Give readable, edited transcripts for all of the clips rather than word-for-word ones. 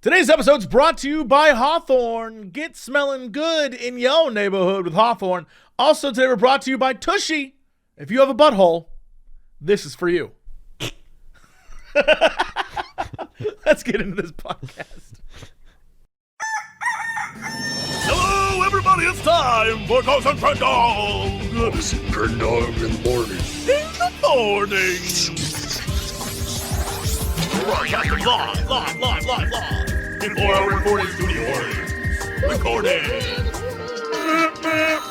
Today's episode's brought to you by Hawthorne. Get smelling good in your neighborhood with Hawthorne. Also today we're brought to you by Tushy. If you have a butthole, this is for you. Let's get into this podcast. Hello, everybody. It's time for Ghost and Crendor. Crendor in the morning. In the morning. Broadcasting live. Before our recording studio audience. Recording.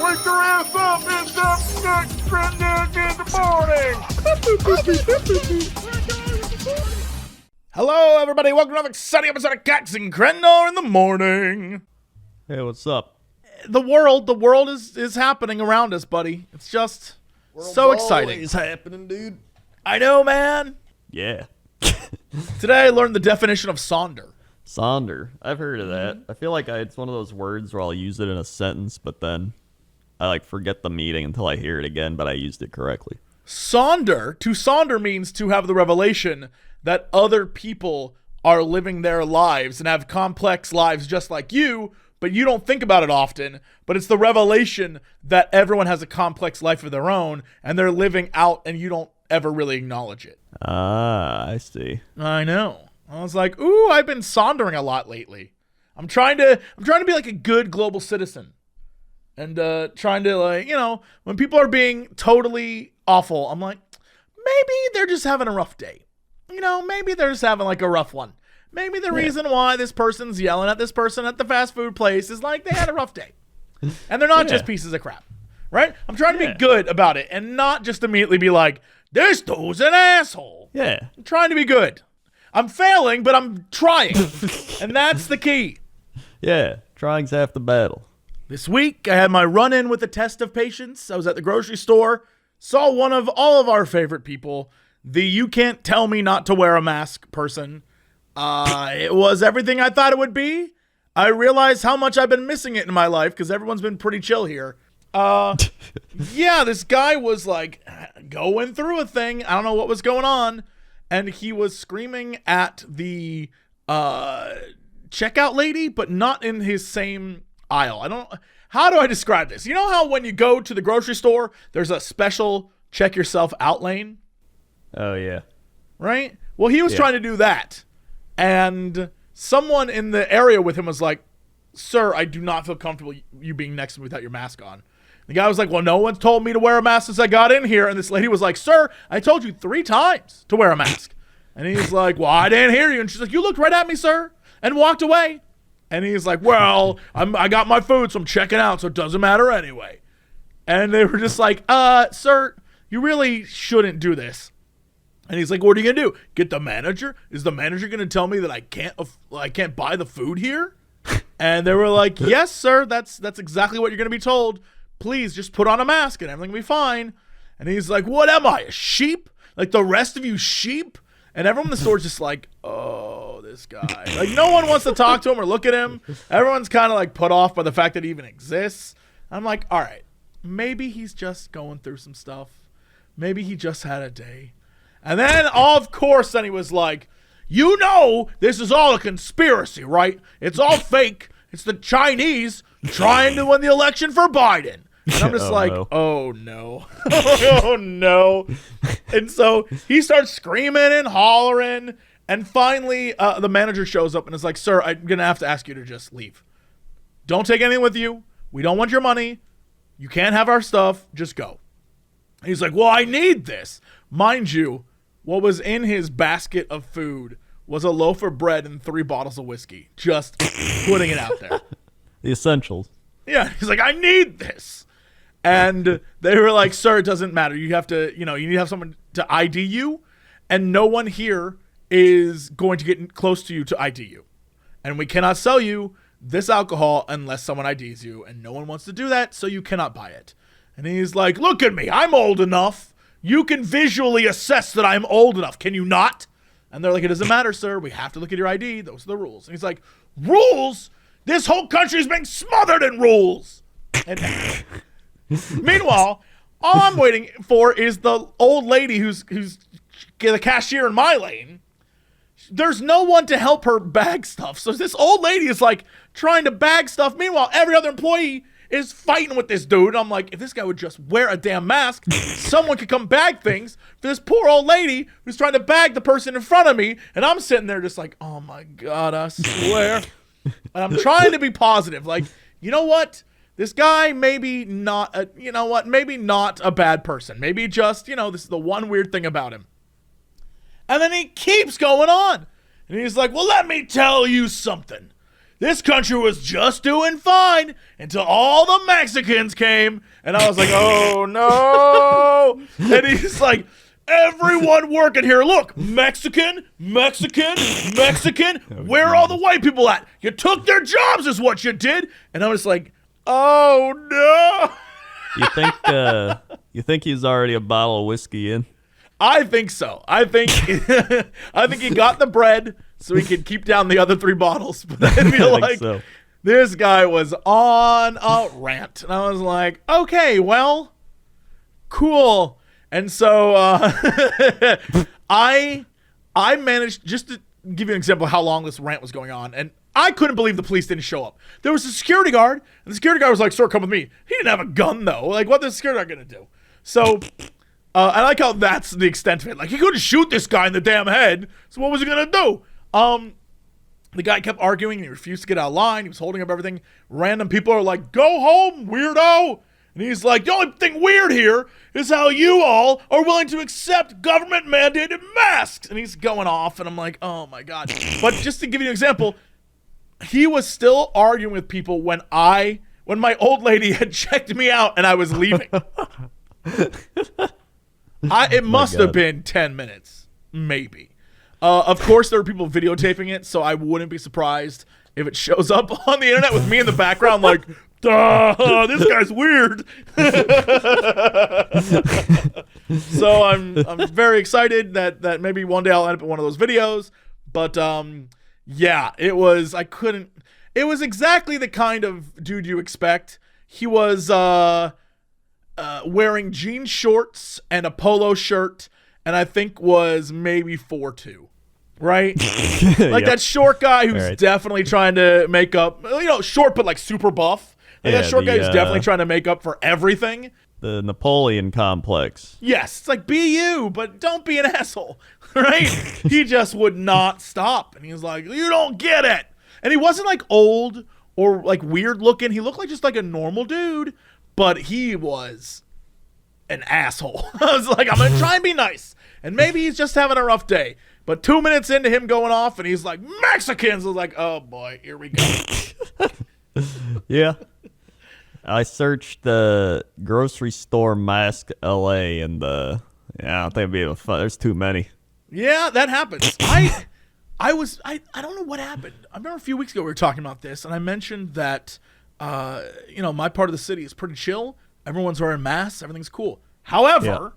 Wake your ass up. It's the next Crendor in the morning. Hello, everybody. Welcome to another exciting episode of Cats and Crendor in the morning. Hey, what's up? The world is happening around us, buddy. It's just so exciting. It's happening, dude. I know, man. Yeah. Today I learned the definition of sonder. Sonder. I've heard of that. I feel like it's one of those words where I'll use it in a sentence, but then I forget the meaning until I hear it again, but I used it correctly. To sonder means to have the revelation that other people are living their lives and have complex lives just like you, but you don't think about it often. But it's the revelation that everyone has a complex life of their own and they're living out and you don't ever really acknowledge it. Ah, I see. I know. I was like, ooh, I've been sondering a lot lately. I'm trying to be like a good global citizen. And trying to, when people are being totally awful, I'm like, maybe they're just having a rough day. Maybe they're just having like a rough one. Maybe the reason why this person's yelling at this person at the fast food place is like they had a rough day. And they're not just pieces of crap, right? I'm trying to be good about it and not just immediately be like, this dude's an asshole. Yeah. I'm trying to be good. I'm failing, but I'm trying. And that's the key. Yeah, trying's half the battle. This week, I had my run-in with a test of patience. I was at the grocery store, saw one of all of our favorite people, the you can't tell me not to wear a mask person. It was everything I thought it would be. I realized how much I've been missing it in my life because everyone's been pretty chill here. This guy was like going through a thing. I don't know what was going on. And he was screaming at the checkout lady, but not in his same aisle. How do I describe this? You know how when you go to the grocery store, there's a special check yourself out lane? Oh, yeah. Right? Well, he was trying to do that. And someone in the area with him was like, sir, I do not feel comfortable you being next to me without your mask on. The guy was like, well, no one's told me to wear a mask since I got in here. And this lady was like, sir, I told you 3 times to wear a mask. And he's like, well, I didn't hear you. And she's like, you looked right at me, sir, and walked away. And he's like, well, I got my food, so I'm checking out, so it doesn't matter anyway. And they were just like, sir, you really shouldn't do this. And he's like, what are you going to do? Get the manager? Is the manager going to tell me that I can't buy the food here? And they were like, yes, sir, that's exactly what you're going to be told. Please just put on a mask and everything will be fine. And he's like, what am I, a sheep? Like the rest of you sheep? And everyone in the store's just like, oh, this guy. Like no one wants to talk to him or look at him. Everyone's kind of like put off by the fact that he even exists. I'm like, all right, maybe he's just going through some stuff. Maybe he just had a day. And then, of course, then he was like, this is all a conspiracy, right? It's all fake. It's the Chinese trying to win the election for Biden. And I'm just oh no. Oh no. And so he starts screaming and hollering. And finally, the manager shows up and is like, sir, I'm going to have to ask you to just leave. Don't take anything with you. We don't want your money. You can't have our stuff. Just go. And he's like, well, I need this. Mind you, what was in his basket of food was a loaf of bread and 3 bottles of whiskey. Just putting it out there. The essentials. Yeah. He's like, I need this. And they were like, sir, it doesn't matter. You have to, you need to have someone to ID you. And no one here is going to get close to you to ID you. And we cannot sell you this alcohol unless someone IDs you. And no one wants to do that, so you cannot buy it. And he's like, look at me. I'm old enough. You can visually assess that I'm old enough. Can you not? And they're like, it doesn't matter, sir. We have to look at your ID. Those are the rules. And he's like, rules? This whole country is being smothered in rules. And meanwhile, all I'm waiting for is the old lady who's the cashier in my lane. there's no one to help her bag stuff. So this old lady is like trying to bag stuff. Meanwhile, every other employee is fighting with this dude. I'm like, if this guy would just wear a damn mask, someone could come bag things for this poor old lady who's trying to bag the person in front of me. And I'm sitting there just like, oh my God, I swear. And I'm trying to be positive. Like, you know what? This guy maybe not, maybe not a bad person. Maybe just, this is the one weird thing about him. And then he keeps going on. And he's like, well, let me tell you something. This country was just doing fine until all the Mexicans came. And I was like, oh, no. And he's like, everyone working here, look, Mexican. Where are all the white people at? You took their jobs is what you did. And I was like, oh, no. You think he's already a bottle of whiskey in? I think so. I think he got the bread so he could keep down the other 3 bottles. But I feel like this guy was on a rant. And I was like, okay, well, cool. And so I managed, just to give you an example of how long this rant was going on, and I couldn't believe the police didn't show up. There was a security guard, and the security guard was like, sir, come with me. He didn't have a gun, though. Like, what is the security guard going to do? So I like how that's the extent of it. Like, he couldn't shoot this guy in the damn head, so what was he going to do? The guy kept arguing, and he refused to get out of line. He was holding up everything. Random people are like, go home, weirdo. And he's like, the only thing weird here is how you all are willing to accept government-mandated masks. And he's going off, and I'm like, oh, my God. But just to give you an example, he was still arguing with people when my old lady had checked me out and I was leaving. It must have been 10 minutes, maybe. Of course, there were people videotaping it, so I wouldn't be surprised if it shows up on the internet with me in the background like, duh, this guy's weird. So I'm very excited that maybe one day I'll end up in one of those videos. But yeah, it was exactly the kind of dude you expect. He was wearing jean shorts and a polo shirt, and I think was maybe 4'2". Right? Like that short guy who's definitely trying to make up, short but like super buff. Like that short guy who's definitely trying to make up for everything. The Napoleon complex. Yes, it's like, be you, but don't be an asshole, right? He just would not stop. And he was like, you don't get it. And he wasn't like old or like weird looking. He looked like just like a normal dude, but he was an asshole. I was like, I'm going to try and be nice. And maybe he's just having a rough day. But 2 minutes into him going off, and he's like, Mexicans! I was like, oh, boy, here we go. Yeah. I searched the grocery store mask LA, and I don't think it'd be able to find. There's too many. Yeah, that happens. I don't know what happened. I remember a few weeks ago we were talking about this, and I mentioned that, my part of the city is pretty chill. Everyone's wearing masks. Everything's cool. However,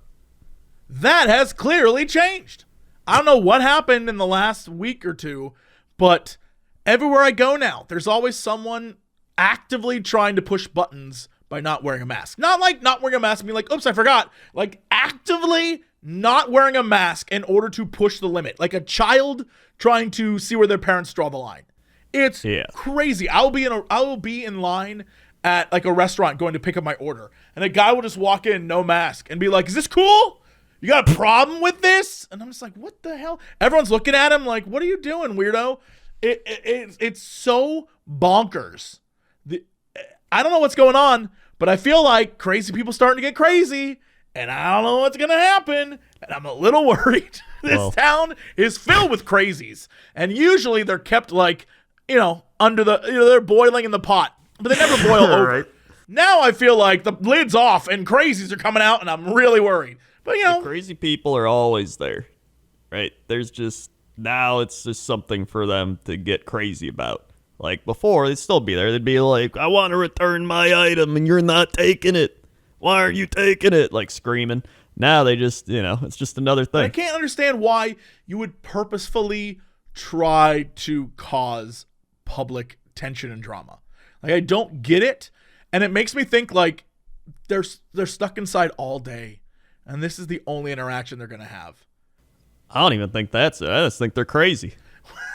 that has clearly changed. I don't know what happened in the last week or two, but everywhere I go now, there's always someone actively trying to push buttons by not wearing a mask. Not like not wearing a mask and being like, oops, I forgot. Like actively not wearing a mask in order to push the limit. Like a child trying to see where their parents draw the line. It's crazy. I will be in line at like a restaurant going to pick up my order, and a guy will just walk in, no mask, and be like, is this cool? You got a problem with this? And I'm just like, what the hell? Everyone's looking at him like, what are you doing, weirdo? It's so bonkers. I don't know what's going on, but I feel like crazy people starting to get crazy, and I don't know what's going to happen, and I'm a little worried. This town is filled with crazies, and usually they're kept like, under the, they're boiling in the pot, but they never boil over. Right. Now I feel like the lid's off, and crazies are coming out, and I'm really worried. But, the crazy people are always there, right? There's just, now it's just something for them to get crazy about. Like, before, they'd still be there. They'd be like, I want to return my item, and you're not taking it. Why are you taking it? Like, screaming. Now they just, it's just another thing. I can't understand why you would purposefully try to cause public tension and drama. Like, I don't get it, and it makes me think, like, they're stuck inside all day. And this is the only interaction they're going to have. I don't even think that's it. I just think they're crazy.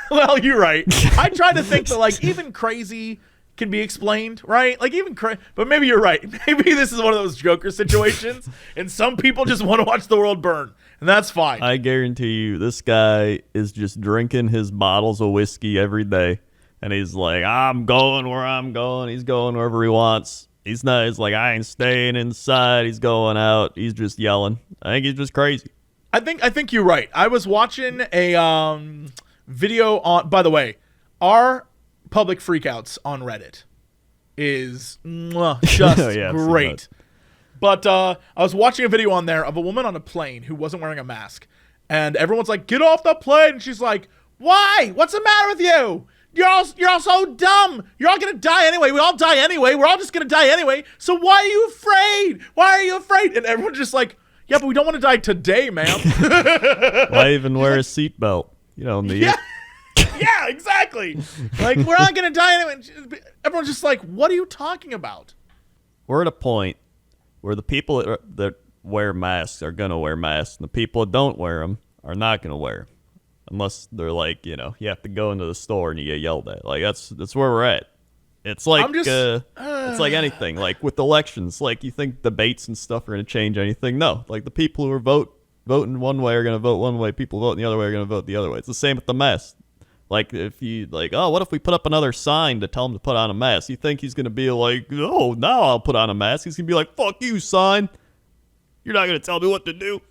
Well, you're right. I try to think that like even crazy can be explained, right? Like even but maybe you're right. Maybe this is one of those Joker situations, and some people just want to watch the world burn, and that's fine. I guarantee you, this guy is just drinking his bottles of whiskey every day, and he's like, "I'm going where I'm going." He's going wherever he wants. He's not. He's like, "I ain't staying inside." He's going out. He's just yelling. I think he's just crazy. I think you're right. I was watching a video on. By the way, our public freakouts on Reddit is just yeah, great. But I was watching a video on there of a woman on a plane who wasn't wearing a mask, and everyone's like, "Get off the plane!" And she's like, "Why? What's the matter with you? You're all so dumb. You're all gonna die anyway. We all die anyway. We're all just gonna die anyway. So why are you afraid? Why are you afraid?" And everyone's just like, "Yeah, but we don't want to die today, ma'am." Why even wear a seatbelt? You don't need it. Yeah, exactly. Like, we're not going to die anyway. Everyone's just like, what are you talking about? We're at a point where the people that wear masks are going to wear masks, and the people that don't wear them are not going to wear them. Unless they're like, you have to go into the store and you get yelled at. Like, that's where we're at. It's like it's like anything. Like with elections, like you think debates and stuff are going to change anything? No. Like the people who are voting one way are going to vote one way. People voting the other way are going to vote the other way. It's the same with the mask. Like, if you, like, oh, what if we put up another sign to tell him to put on a mask? You think he's going to be like, oh, now I'll put on a mask. He's going to be like, fuck you, sign. You're not going to tell me what to do.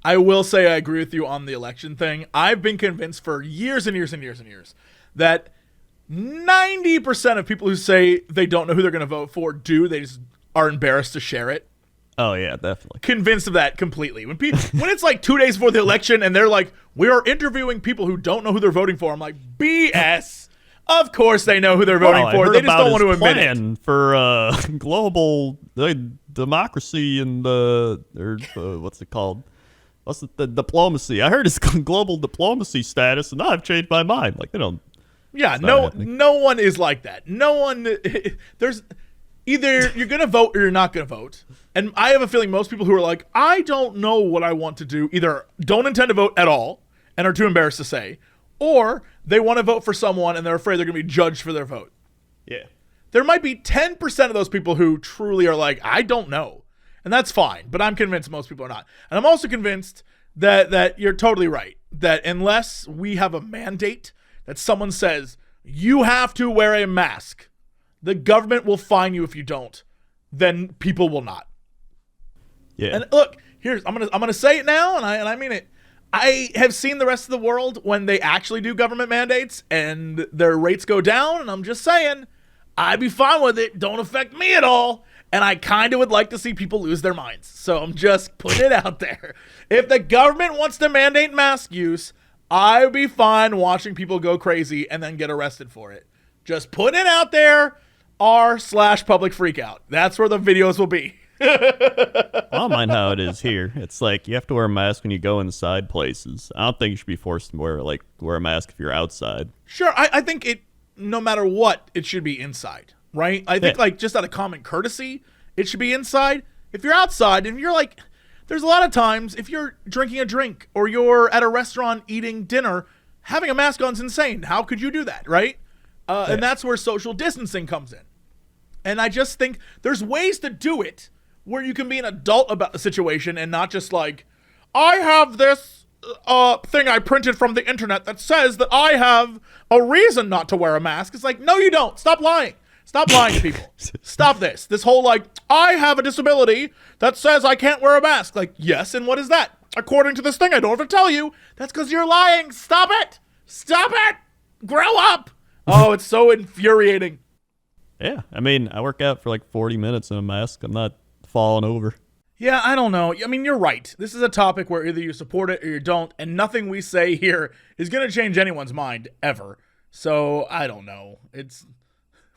I will say I agree with you on the election thing. I've been convinced for years and years and years and years that 90% of people who say they don't know who they're going to vote for do. They just are embarrassed to share it. Oh, yeah, definitely. Convinced of that completely. When it's like 2 days before the election and they're like, we are interviewing people who don't know who they're voting for. I'm like, BS. Of course they know who they're voting for. They just don't want to admit it. For global democracy and what's it called? What's the diplomacy? I heard it's global diplomacy status, and now I've changed my mind. Like, they don't. Yeah, no one is like that. No one. There's either you're gonna vote or you're not gonna vote. And I have a feeling most people who are like, I don't know what I want to do, either don't intend to vote at all and are too embarrassed to say, or they want to vote for someone and they're afraid they're going to be judged for their vote. Yeah. There might be 10% of those people who truly are like, I don't know. And that's fine, but I'm convinced most people are not. And I'm also convinced that you're totally right, that unless we have a mandate that someone says, you have to wear a mask, the government will fine you if you don't, then people will not. Yeah. And look, I'm gonna say it now, and I mean it. I have seen the rest of the world when they actually do government mandates and their rates go down, and I'm just saying, I'd be fine with it. Don't affect me at all. And I kind of would like to see people lose their minds. So I'm just putting it out there. If the government wants to mandate mask use, I would be fine watching people go crazy and then get arrested for it. Just put it out there, r/public freakout. That's where the videos will be. I don't mind how it is here. It's like you have to wear a mask when you go inside places. I don't think you should be forced to wear a mask if you're outside. Sure, I think it, no matter what, it should be inside, right? I think like just out of common courtesy, it should be inside. If you're outside and you're like, there's a lot of times if you're drinking a drink or you're at a restaurant eating dinner, having a mask on is insane. How could you do that, right? And that's where social distancing comes in. And I just think there's ways to do it where you can be an adult about the situation and not just like, I have this thing I printed from the internet that says that I have a reason not to wear a mask. It's like, no, you don't. Stop lying. Stop lying to people. Stop this. This whole like, I have a disability that says I can't wear a mask. Like, yes, and what is that? According to this thing I don't have to tell you. That's because you're lying. Stop it. Stop it. Grow up. Oh, it's so infuriating. Yeah, I mean, I work out for like 40 minutes in a mask. I'm not falling over. Yeah, I don't know. I mean, you're right. This is a topic where either you support it or you don't, and nothing we say here is going to change anyone's mind ever. So, I don't know. It's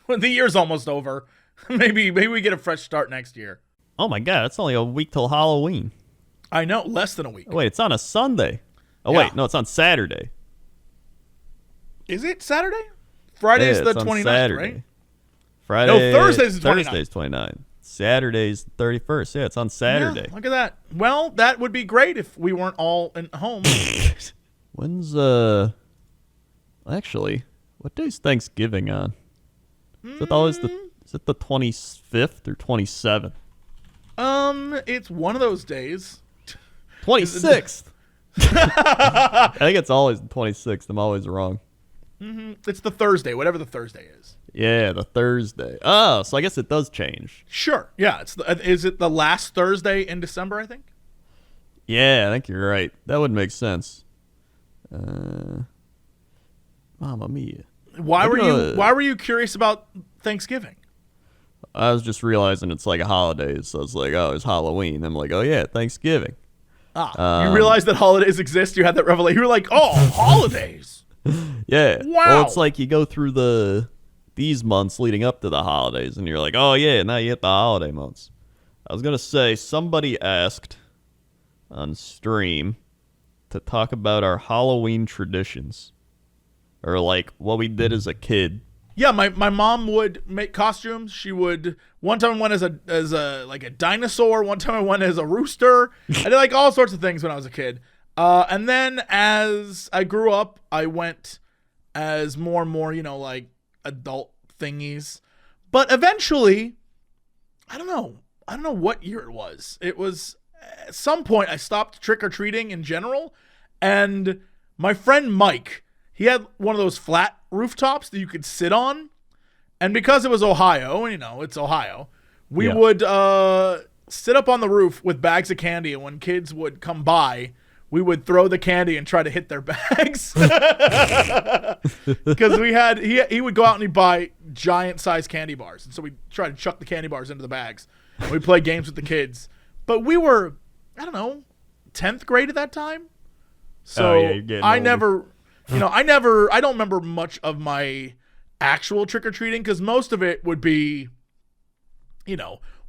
when the year's almost over. Maybe we get a fresh start next year. Oh my God, it's only a week till Halloween. I know, less than a week. Oh, wait, it's on a Sunday. Oh, Yeah. wait, no, it's on Saturday. Is it Saturday? Friday's Yeah, the it's on 29th, Saturday. right? Friday. No, Thursday's the 29th. Thursday's 29th. Saturday's the 31st. Yeah, it's on Saturday. Yeah, look at that. Well, that would be great if we weren't all at home. When's actually, what day's Thanksgiving on? Is it always is it the 25th or 27th? It's one of those days. 26th. I think it's always the 26th. I'm always wrong. It's the Thursday, whatever the Thursday is. Yeah, the Thursday. Oh, so I guess it does change. Sure. Yeah. Is it the last Thursday in December, I think? Yeah, I think you're right. That would make sense. Mamma mia. Why were you curious about Thanksgiving? I was just realizing it's like a holiday, so I was like, oh, it's Halloween. I'm like, oh yeah, Thanksgiving. You realized that holidays exist? You had that revelation. You were like, oh, holidays. Yeah. Wow. Well, it's like you go through these months leading up to the holidays, and you're like, oh yeah, now you hit the holiday months. I was gonna say, somebody asked on stream to talk about our Halloween traditions, or like what we did as a kid. Yeah, my mom would make costumes. She would. One time I went as a like a dinosaur. One time I went as a rooster. I did like all sorts of things when I was a kid. And then as I grew up, I went as more and more, like adult thingies. But eventually, I don't know what year it was. It was at some point I stopped trick-or-treating in general. And my friend Mike, he had one of those flat rooftops that you could sit on. And because it was Ohio, it's Ohio, we would sit up on the roof with bags of candy. And when kids would come by, we would throw the candy and try to hit their bags. Because he would go out and he'd buy giant size candy bars. And so we'd try to chuck the candy bars into the bags. And we'd play games with the kids. But we were, 10th grade at that time. So you're getting I older. I don't remember much of my actual trick-or-treating because most of it would be,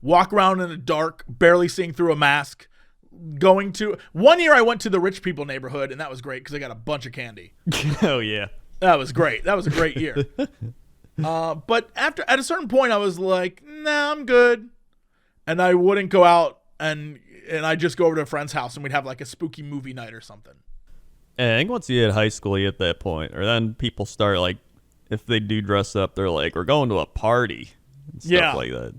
walk around in the dark, barely seeing through a mask. One year I went to the rich people neighborhood, and that was great because I got a bunch of candy. Oh, yeah. That was great. That was a great year. But at a certain point, I was like, nah, I'm good. And I wouldn't go out, and I'd just go over to a friend's house, and we'd have like a spooky movie night or something. I think once you hit high school, you hit that point, or then people start like, if they do dress up, they're like, we're going to a party and stuff like that.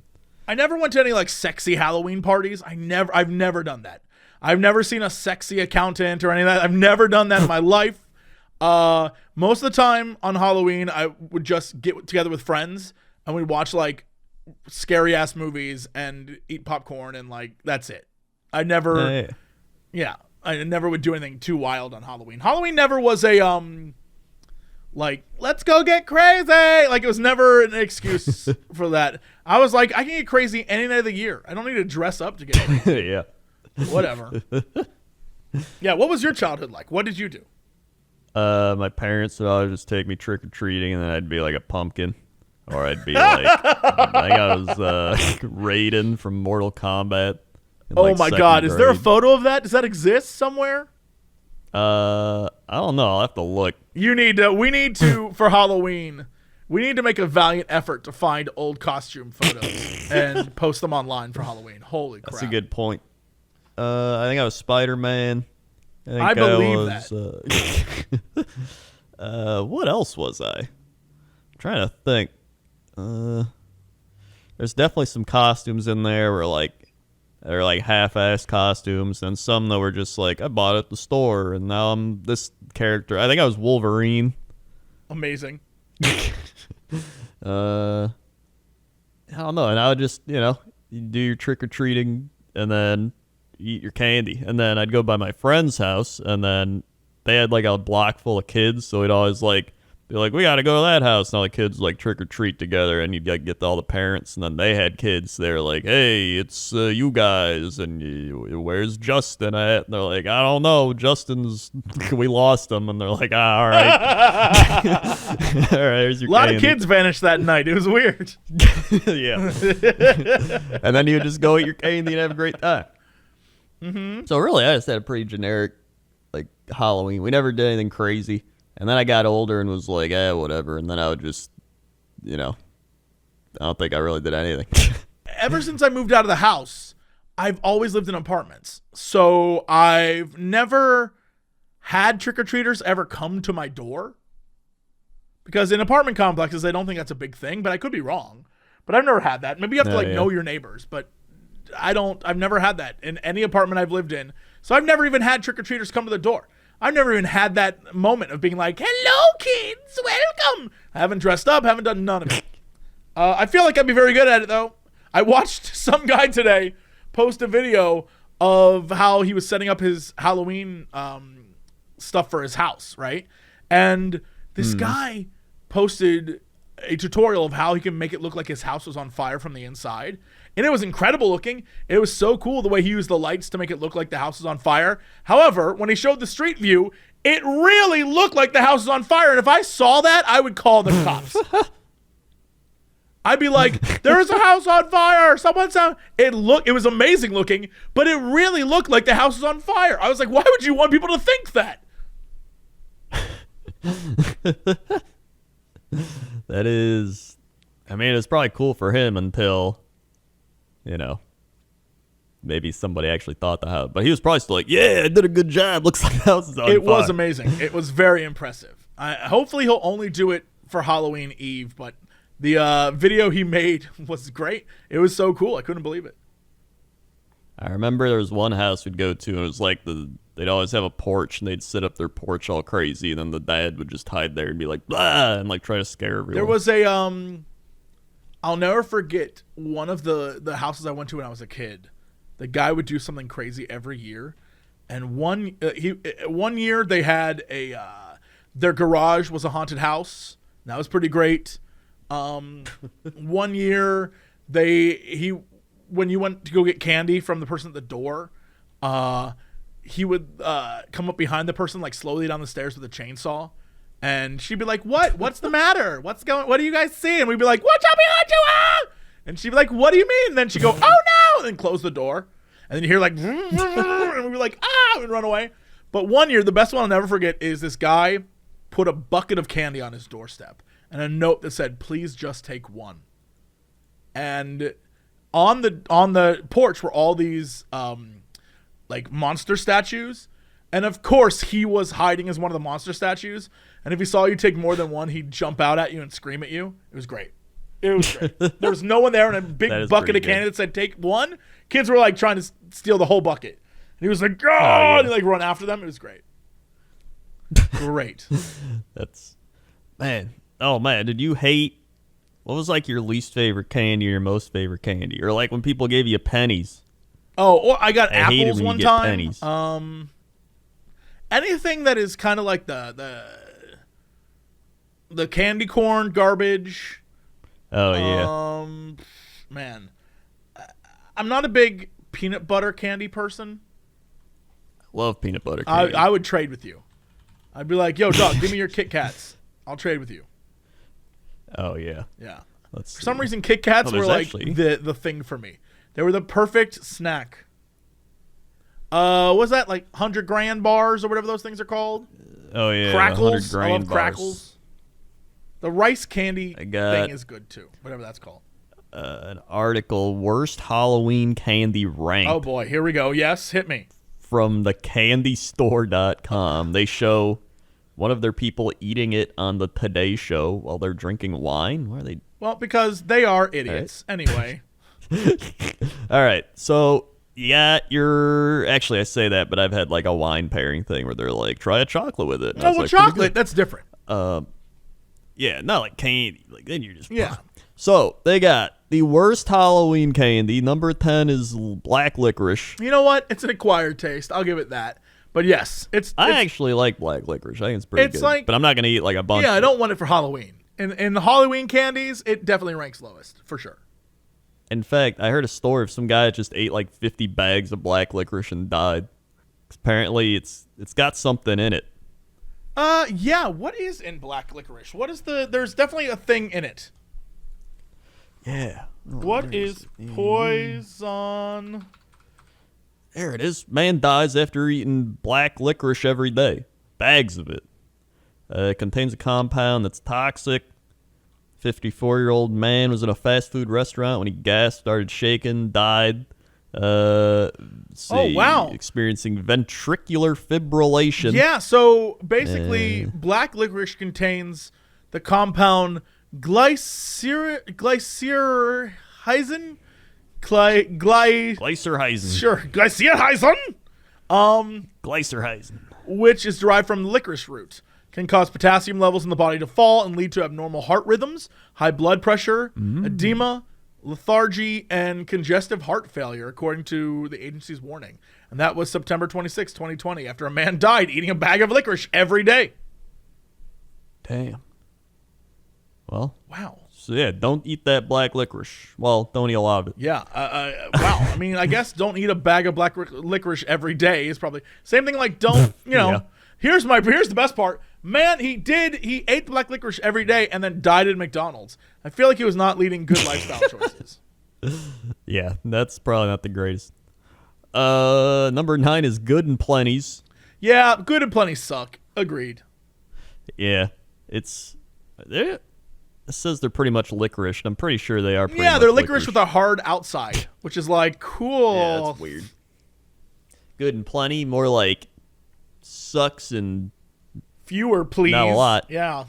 I never went to any like sexy Halloween parties. I've never done that. I've never seen a sexy accountant or any of that. I've never done that in my life. Most of the time on Halloween, I would just get together with friends and we'd watch like scary ass movies and eat popcorn and like that's it. I never would do anything too wild on Halloween. Halloween never was a like let's go get crazy. Like it was never an excuse for that. I was like I can get crazy any night of the year. I don't need to dress up to get crazy. Yeah. Whatever. Yeah, what was your childhood like? What did you do? My parents would always just take me trick-or-treating, and then I'd be like a pumpkin. Or I'd be like, I think I was Raiden from Mortal Kombat. Oh my God, is there a photo of that? Does that exist somewhere? I don't know. I'll have to look. We need to, for Halloween, we need to make a valiant effort to find old costume photos and post them online for Halloween. Holy crap. That's a good point. I think I was Spider-Man. I believe that. What else was I? I'm trying to think. There's definitely some costumes in there where they're like half-assed costumes, and some that were just like I bought at the store, and now I'm this character. I think I was Wolverine. Amazing. I don't know, and I would just you do your trick-or-treating, and then eat your candy, and then I'd go by my friend's house, and then they had like a block full of kids, so we'd always like be like, we gotta go to that house, and all the kids like trick or treat together, and you'd like get all the parents, and then they had kids. They're like, hey, it's you guys, and where's Justin at? And they're like, I don't know, Justin's we lost him, and they're like, all right. All right, here's your a lot candy. of kids vanished that night. It was weird. Yeah. And then you would just go eat your candy and have a great time. Mm-hmm. So really, I just had a pretty generic like Halloween. We never did anything crazy. And then I got older and was like, whatever. And then I would just, I don't think I really did anything. ever since I moved out of the house, I've always lived in apartments. So I've never had trick-or-treaters ever come to my door. Because in apartment complexes, I don't think that's a big thing, but I could be wrong. But I've never had that. Maybe you have to know your neighbors, but I've never had that in any apartment I've lived in. So I've never even had trick-or-treaters come to the door. I've never even had that moment of being like, hello, kids, welcome. I haven't dressed up, haven't done none of it. I feel like I'd be very good at it, though. I watched some guy today post a video of how he was setting up his Halloween stuff for his house, right? And this guy posted a tutorial of how he can make it look like his house was on fire from the inside. And it was incredible looking. It was so cool the way he used the lights to make it look like the house was on fire. However, when he showed the street view, it really looked like the house was on fire. And if I saw that, I would call the cops. I'd be like, there is a house on fire. Someone sound. It was amazing looking, but it really looked like the house was on fire. I was like, why would you want people to think that? That is, I mean, it's probably cool for him until, maybe somebody actually thought the house. But he was probably still like, yeah, I did a good job. Looks like the house is on fire. It was amazing. It was very impressive. Hopefully he'll only do it for Halloween Eve, but the video he made was great. It was so cool. I couldn't believe it. I remember there was one house we'd go to, and it was like they'd always have a porch, and they'd sit up their porch all crazy, and then the dad would just hide there and be like, blah, and like try to scare everyone. There was a, I'll never forget one of the houses I went to when I was a kid. The guy would do something crazy every year, and one year they had their garage was a haunted house. That was pretty great. One year when you went to go get candy from the person at the door, he would come up behind the person like slowly down the stairs with a chainsaw, and she'd be like, what's the matter? What do you guys see? And we'd be like, watch out behind you! Ah! And she'd be like, what do you mean? And then she'd go, oh no! And then close the door. And then you hear like, and we'd be like, ah! And run away. But one year, the best one I'll never forget is this guy put a bucket of candy on his doorstep and a note that said, please just take one. And on the porch were all these like monster statues. And of course he was hiding as one of the monster statues. And if he saw you take more than one, he'd jump out at you and scream at you. It was great. It was great. There was no one there, and a big bucket of candy that said take one. Kids were like trying to steal the whole bucket. And he was like, oh, yeah. And he like run after them. It was great. Great. That's, man. Oh man, did you hate, what was like your least favorite candy or your most favorite candy? Or like when people gave you pennies? Oh, or I got apples one time. Pennies. Anything that is kind of like the candy corn garbage. Oh yeah. Man, I'm not a big peanut butter candy person. Love peanut butter candy. I would trade with you. I'd be like, yo, dog, give me your Kit Kats. I'll trade with you. Oh yeah. Yeah. For some reason, Kit Kats were like the thing for me. They were the perfect snack. What was that, like 100 grand bars or whatever those things are called? Oh yeah. Crackles. I love bars. Crackles. The rice candy thing is good too. Whatever that's called. An article, worst Halloween candy ranked. Oh boy, here we go. Yes, hit me. From thecandystore.com. They show one of their people eating it on the Today Show while they're drinking wine. Why are they? Well, because they are idiots. Right. Anyway. All right. So, yeah, actually, I say that, but I've had like a wine pairing thing where they're like, try a chocolate with it. And well, chocolate, that's different. Yeah, not like candy. Like, then you're just. Yeah. So, they got the worst Halloween candy. Number 10 is black licorice. You know what? It's an acquired taste. I'll give it that. But yes, I actually like black licorice. I think it's pretty good. Like, but I'm not going to eat like a bunch. Yeah, I don't want it for Halloween. In the Halloween candies, it definitely ranks lowest, for sure. In fact, I heard a story of some guy that just ate like 50 bags of black licorice and died. Apparently, it's got something in it. Yeah. What is in black licorice? There's definitely a thing in it. Yeah. What is poison? There it is. Man dies after eating black licorice every day. Bags of it. It contains a compound that's toxic. 54-year-old man was in a fast food restaurant when he gasped, started shaking, died. Let's see, Oh, wow. Experiencing ventricular fibrillation. Yeah, so basically, black licorice contains the compound glycyrrhizin? Glycyrrhizin. Sure, glycyrrhizin? Glycyrrhizin. Which is derived from the licorice root. Can cause potassium levels in the body to fall and lead to abnormal heart rhythms, high blood pressure, edema, lethargy, and congestive heart failure, according to the agency's warning. And that was September 26, 2020, after a man died eating a bag of licorice every day. Damn. Well. Wow. So, yeah, don't eat that black licorice. Well, don't eat a lot of it. Yeah. Wow. I mean, I guess don't eat a bag of black licorice every day is probably same thing. Like don't, Yeah. Here's the best part. Man, he ate black licorice every day and then died at McDonald's. I feel like he was not leading good lifestyle choices. Yeah, that's probably not the greatest. Number 9 is Good and Plenty's. Yeah, good and plenty suck. Agreed. Yeah, it says they're pretty much licorice, and I'm pretty sure they are pretty much they're licorice with a hard outside, which is like cool. Yeah, that's weird. Good and Plenty, more like sucks and fewer, please. not a lot. Yeah.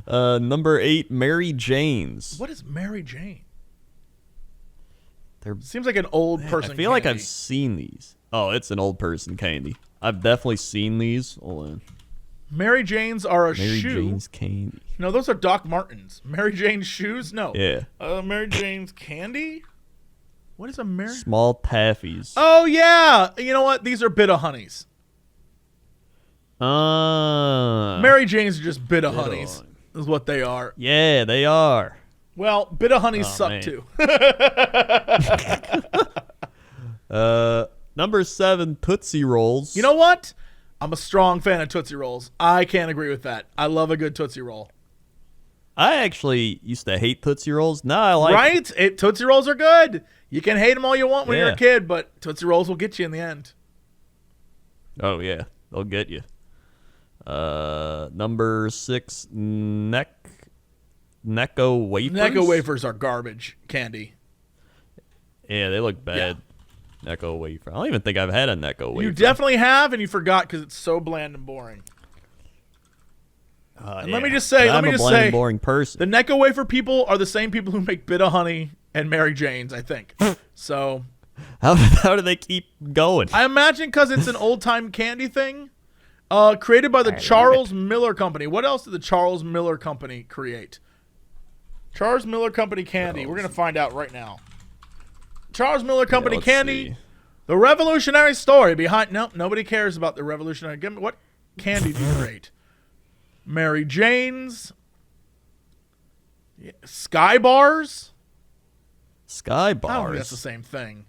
Number 8, Mary Jane's. What is Mary Jane? They're, Seems like an old person. I feel like candy. I've seen these. Oh, it's an old person candy. I've definitely seen these. Hold on. Mary Jane's are a Mary shoe. Jane's candy. No, those are Doc Martens. Mary Jane's shoes? No. Yeah. Mary Jane's candy? What is a Mary? Small taffies. Oh, yeah. You know what? These are Bit-O Honeys. Mary Jane's are just Bit-O Honeys is what they are. Yeah, they are. Well, Bit-O Honeys suck man. too. Number 7, Tootsie Rolls. You know what? I'm a strong fan of Tootsie Rolls. I can't agree with that. I love a good Tootsie Roll. I actually used to hate Tootsie Rolls. Now I like Right? Tootsie Rolls are good. You can hate them all you want when you're Yeah. a kid, but Tootsie Rolls will get you in the end. Oh, yeah. They'll get you. Number 6, Necco wafers. Necco wafers are garbage candy. Yeah, they look bad. Necco wafer. I don't even think I've had a Necco wafer. You definitely have, and you forgot because it's so bland and boring. And let me just say, I'm a bland and boring person. the Necco wafer people are the same people who make Bit-O Honey and Mary Jane's, I think. So How do they keep going? I imagine because it's an old-time candy thing. Created by the Charles Miller Company. What else did the Charles Miller Company create? Charles Miller Company candy. We're going to find out right now. Charles Miller Company let's candy. see. The revolutionary story behind... Nope, nobody cares about the revolutionary... What candy do you create? Mary Jane's. Sky Bars? Sky I don't think bars. that's the same thing.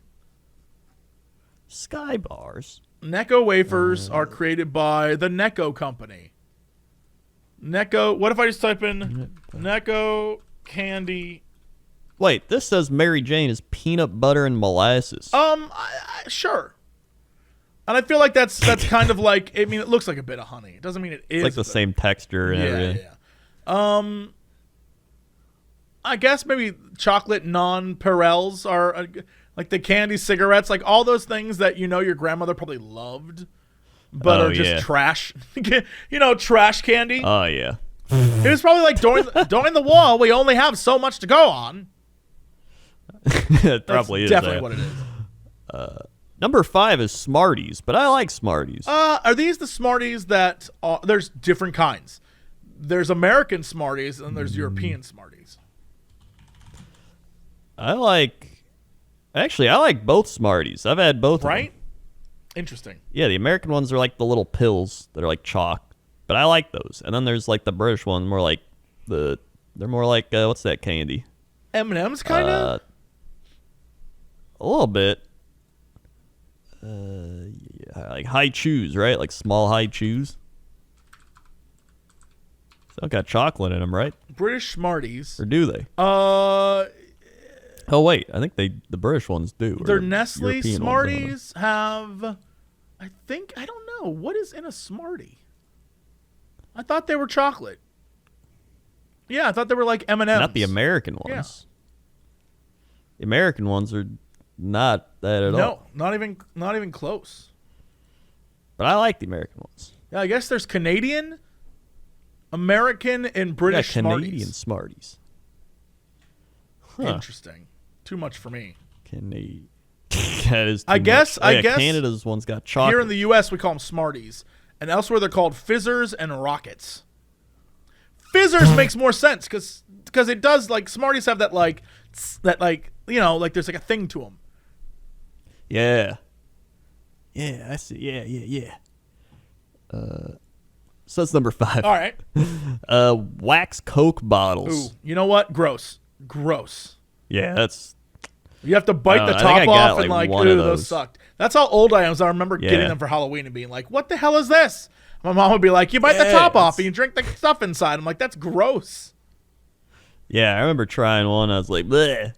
Sky bars. Necco wafers are created by the Necco Company. Necco... What if I just type in Necco candy... Wait, this says Mary Jane is peanut butter and molasses. Sure. And I feel like that's kind of like, I mean, it looks like a bit of honey. It doesn't mean it is. It's like the same texture and everything. Yeah. I guess maybe chocolate non-Perels are like the candy cigarettes, like all those things that your grandmother probably loved, but are just trash. Trash candy. Oh yeah. It was probably like during the war, we only have so much to go on. It probably is. Definitely what it is. Number 5 is Smarties, but I like Smarties. Are these the Smarties that there's different kinds? There's American Smarties and there's European Smarties. I like both Smarties. I've had both. Right? Of them. Interesting. Yeah, the American ones are like the little pills that are like chalk, but I like those. And then there's like the British one, more like they're more like what's that candy? M&M's kind of. A little bit. Yeah, like high chews, right? Like small high chews. Still got chocolate in them, right? British Smarties. Or do they? Uh, Oh wait, I think the British ones do. their or Nestle European ones, Smarties have, I don't know, what is in a Smartie? I thought they were chocolate. Yeah, I thought they were like M&Ms. Not the American ones. Yeah. The American ones are not that at all. No, not even close. But I like the American ones. Yeah, I guess there's Canadian, American, and British Canadian Smarties. Smarties. Huh. Interesting. Too much for me. Canadian. That is too I guess. much. Oh, yeah, Canada's one's got chocolate. Here in the U.S., we call them Smarties, and elsewhere they're called Fizzers and Rockets. Fizzers makes more sense because it does, like, Smarties have that like you know, like there's like a thing to them. Yeah. Yeah, I see. Yeah. So that's number 5. All right. Wax Coke bottles. Ooh, you know what? Gross. Yeah, that's. You have to bite the I think top I got, off and like, like, one ooh, of those those. sucked. That's how old I am. So I remember getting them for Halloween and being like, "What the hell is this?" My mom would be like, "You bite the top off and you drink the stuff inside." I'm like, "That's gross." Yeah, I remember trying one. I was like, bleh.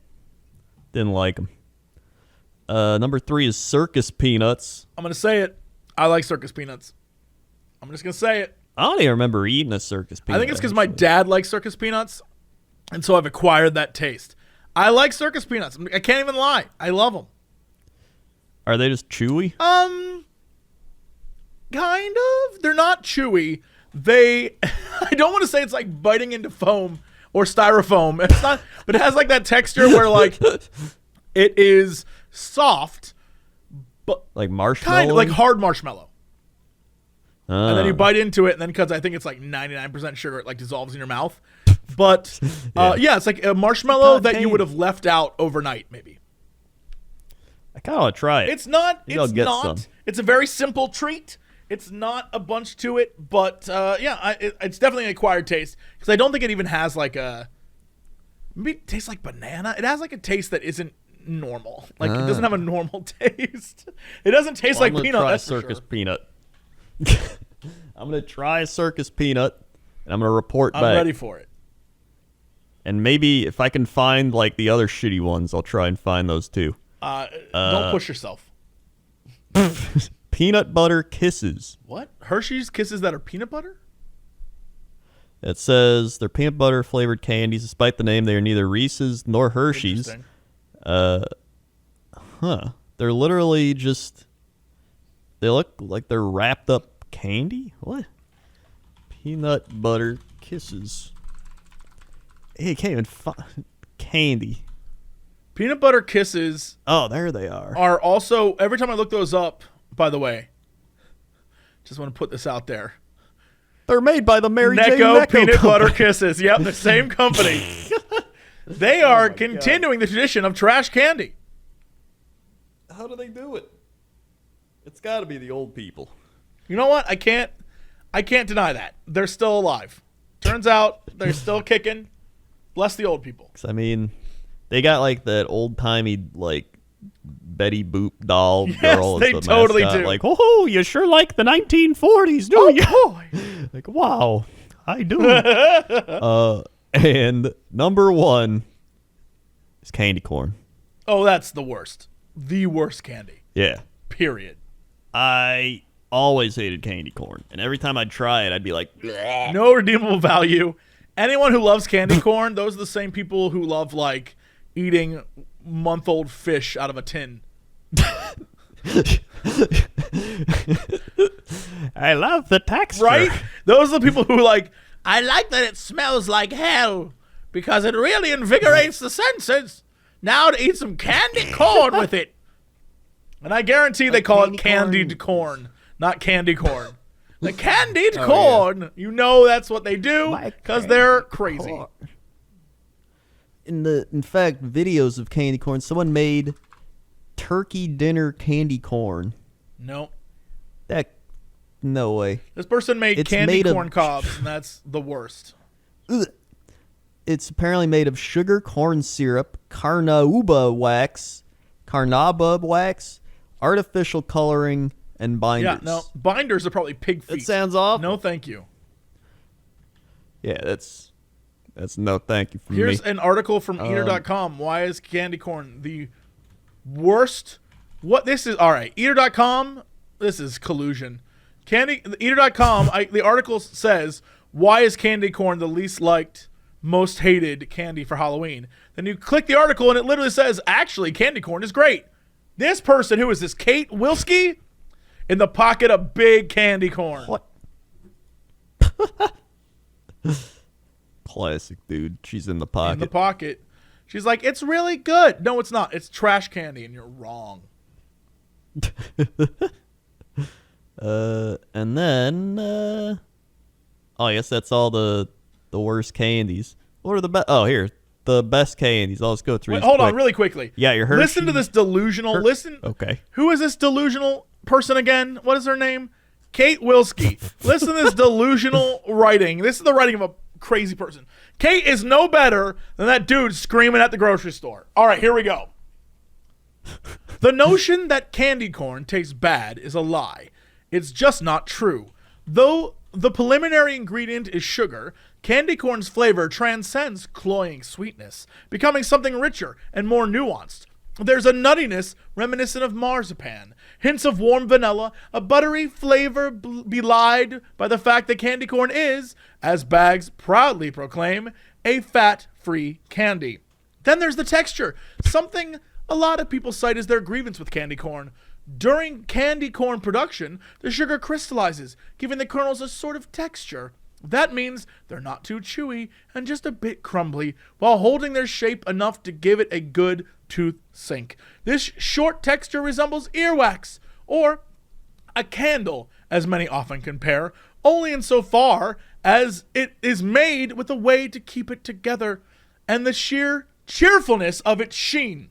Didn't like them. Number 3 is Circus peanuts. I'm gonna say it. I like Circus peanuts. I'm just gonna say it. I don't even remember eating a Circus peanut. I think it's because my dad likes Circus peanuts, and so I've acquired that taste. I like Circus peanuts. I can't even lie. I love them. Are they just chewy? Kind of. They're not chewy. I don't want to say it's like biting into foam or styrofoam. It's not, but it has like that texture where like it is soft, but Like marshmallow? kind of like hard marshmallow. And then you Oh. bite into it, and then because I think it's like 99% sugar, it like dissolves in your mouth. But yeah, it's like a marshmallow God that you dang. would have left out overnight, maybe. I kind of want to try it. It's not. Maybe I'll It's get not. some. It's a very simple treat. It's not a bunch to it, but yeah, it's definitely an acquired taste because I don't think it even has like a. Maybe it tastes like banana. It has like a taste that isn't normal. Like it doesn't have a normal taste. It doesn't taste Well, like I'm gonna peanut. try a That's for Circus sure. peanut. I'm going to try a Circus peanut, and I'm going to report I'm back. ready for it. And maybe if I can find like the other shitty ones, I'll try and find those too. Don't push yourself. Peanut butter kisses. What? Hershey's Kisses that are peanut butter? It says they're peanut butter flavored candies. Despite the name, they are neither Reese's nor Hershey's. Interesting. They're literally just. They look like they're wrapped up candy. What? Peanut butter kisses. Hey, can't even find candy. Peanut butter Kisses Oh, there they are. are also, every time I look those up, by the way, just want to put this out there. They're made by the Mary J. Necco Necco Peanut company. Butter Kisses. Yep, the same company. They are continuing the tradition of trash candy. How do they do it? It's got to be the old people. You know what? I can't deny that. They're still alive. Turns out they're still kicking. Bless the old people. 'Cause, I mean, they got like that old timey like Betty Boop doll girl. they as the totally mascot. do. Like, oh, you sure like the 1940s, do you? boy. Like, wow, I do. And number 1 is candy corn. Oh, that's the worst. The worst candy. Yeah, Period. I always hated candy corn, and every time I'd try it, I'd be like, "Bleh." No redeemable value. Anyone who loves candy corn, those are the same people who love like eating month-old fish out of a tin. I love the texture. Right? Those are the people who like, I like that it smells like hell because it really invigorates the senses. Now to eat some candy corn with it. And I guarantee they call it candied corn, not candy corn. The candied corn. You know that's what they do because they're crazy. In fact, videos of candy corn, someone made turkey dinner candy corn. No. No way. This person made It's candy made of- corn cobs, and that's the worst. Ugh. It's apparently made of sugar, corn syrup, carnauba wax, artificial coloring, and binders. Yeah, no. Binders are probably pig feet. That sounds awful. No, thank you. Yeah, that's no thank you from Here's me. an article from Eater.com. Why is candy corn the worst? What this is? All right, Eater.com. This is collusion. Eater.com. The article says, why is candy corn the least liked most hated candy for Halloween. Then you click the article and it literally says, actually, candy corn is great. This person, who is this, Kate Wilski? In the pocket of big candy corn. What? Classic, dude. She's in the pocket. In the pocket. She's like, it's really good. No, it's not. It's trash candy, and you're wrong. And then, I guess that's all the worst candies. What are the best? Oh, here, the best candies. I'll just go through. Wait, these hold on, quick. really quickly. Yeah, your Hershey. Listen to this delusional. Listen. Okay. Who is this delusional person again? What is her name? Kate Wilski. Listen to this delusional writing. This is the writing of a crazy person. Kate is no better than that dude screaming at the grocery store. All right, here we go. The notion that candy corn tastes bad is a lie. It's just not true. Though the preliminary ingredient is sugar, candy corn's flavor transcends cloying sweetness, becoming something richer and more nuanced. There's a nuttiness reminiscent of marzipan, hints of warm vanilla, a buttery flavor belied by the fact that candy corn is, as bags proudly proclaim, a fat-free candy. Then there's the texture, something a lot of people cite as their grievance with candy corn. During candy corn production, the sugar crystallizes, giving the kernels a sort of texture. That means they're not too chewy and just a bit crumbly, while holding their shape enough to give it a good tooth sink. This short texture resembles earwax, or a candle, as many often compare, only insofar as it is made with a way to keep it together, and the sheer cheerfulness of its sheen.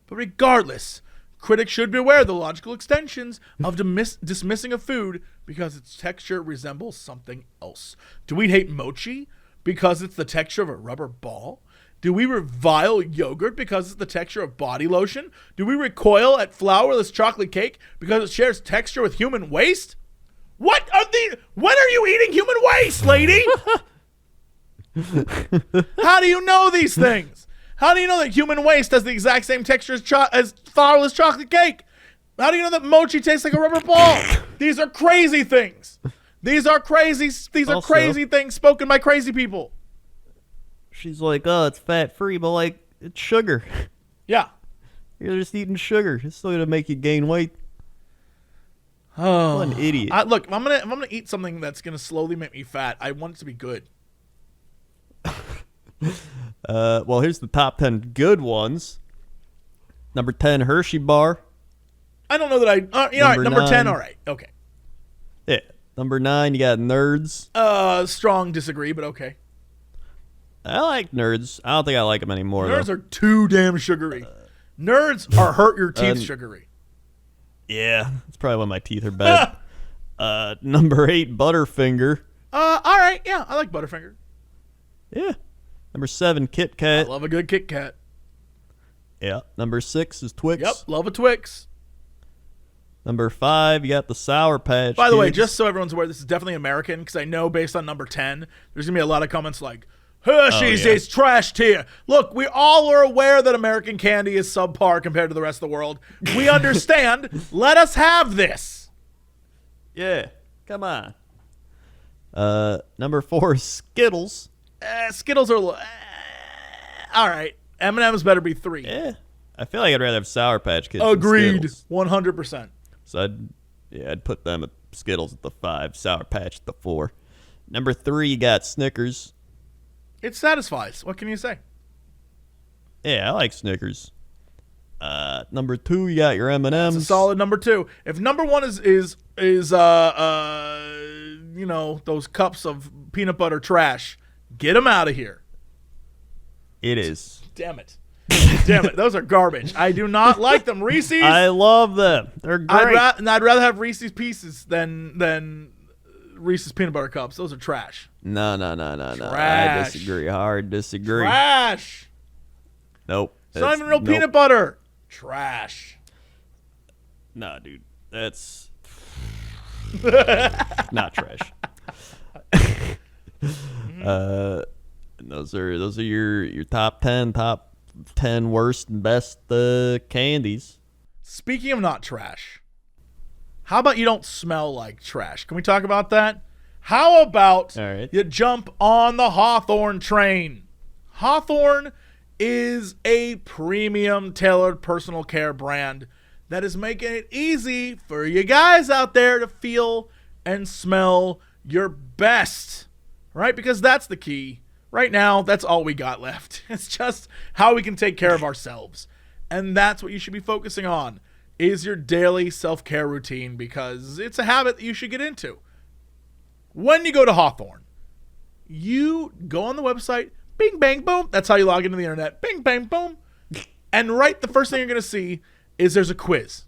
But regardless, critics should beware the logical extensions of dismissing a food because its texture resembles something else. Do we hate mochi because it's the texture of a rubber ball? Do we revile yogurt because it's the texture of body lotion? Do we recoil at flourless chocolate cake because it shares texture with human waste? When are you eating human waste, lady? How do you know these things? How do you know that human waste has the exact same texture as flourless chocolate cake? How do you know that mochi tastes like a rubber ball? These are crazy things. These are crazy things spoken by crazy people. She's like, oh, it's fat-free, but, like, it's sugar. Yeah. You're just eating sugar. It's still going to make you gain weight. Oh, what an idiot. Look, if I'm gonna eat something that's going to slowly make me fat, I want it to be good. Well, here's the top 10 good ones. Number 10, Hershey bar. I don't know that I... all right, number 10, all right. Okay. Yeah. Number 9, you got Nerds. Strong disagree, but okay. I like Nerds. I don't think I like them anymore, Nerds though. are too damn sugary. Nerds are hurt your teeth sugary. Yeah. That's probably why my teeth are bad. Number 8, Butterfinger. All right. Yeah, I like Butterfinger. Yeah. Number 7, Kit Kat. I love a good Kit Kat. Yeah. Number 6 is Twix. Yep, love a Twix. Number 5, you got the Sour Patch By the way, Kids. just so everyone's aware, this is definitely American, because I know based on number 10, there's going to be a lot of comments like, Hershey's is trashed here. Look, we all are aware that American candy is subpar compared to the rest of the world. We understand. Let us have this. Yeah. Come on. Number 4 is Skittles. Skittles are... all right. M&M's better be 3. Yeah. I feel like I'd rather have Sour Patch Kids Agreed. than Skittles. 100%. So I'd put them at Skittles at the 5, Sour Patch at the 4. Number 3, you got Snickers. It satisfies. What can you say? Yeah, I like Snickers. Number 2, you got your M&Ms. It's a solid number 2. If number 1 is you know, those cups of peanut butter trash, get them out of here. It is. Damn it. Damn it. Those are garbage. I do not like them. Reese's. I love them. They're great. I'd rather have Reese's Pieces than Reese's peanut butter cups. Those are trash. No. Trash. I disagree. Hard disagree. Trash. Nope. It's not even real peanut butter. Trash. Nah, dude. That's not trash. Those are your top 10 worst and best candies. Speaking of not trash, how about you don't smell like trash? Can we talk about that? How about All right. you jump on the Hawthorne train? Hawthorne is a premium tailored personal care brand that is making it easy for you guys out there to feel and smell your best, right? Because that's the key. Right now, that's all we got left. It's just how we can take care of ourselves. And that's what you should be focusing on, is your daily self-care routine, because it's a habit that you should get into. When you go to Hawthorne, you go on the website, bing, bang, boom. That's how you log into the internet. Bing, bang, boom. And right, the first thing you're going to see is there's a quiz.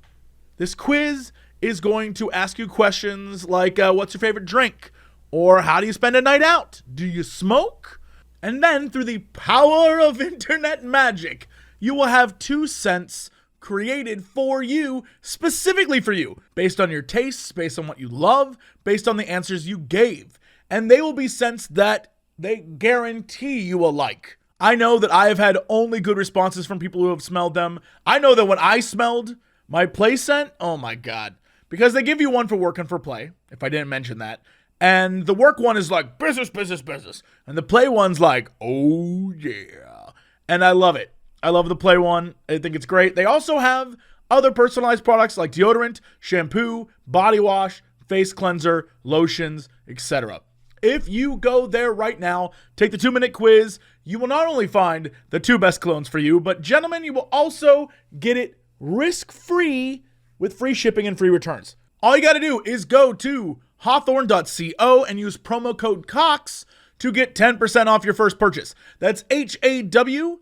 This quiz is going to ask you questions like, what's your favorite drink? Or how do you spend a night out? Do you smoke? And then through the power of internet magic, you will have 2 scents created for you, specifically for you, based on your tastes, based on what you love, based on the answers you gave. And they will be scents that they guarantee you will like. I know that I have had only good responses from people who have smelled them. I know that when I smelled my play scent, oh my God, because they give you one for work and for play, if I didn't mention that. And the work one is like, business, business, business. And the play one's like, oh yeah. And I love it. I love the play one. I think it's great. They also have other personalized products like deodorant, shampoo, body wash, face cleanser, lotions, etc. If you go there right now, take the 2-minute quiz, you will not only find the 2 best colognes for you, but gentlemen, you will also get it risk-free with free shipping and free returns. All you got to do is go to hawthorne.co and use promo code COX to get 10% off your first purchase. That's HAWTHORNE.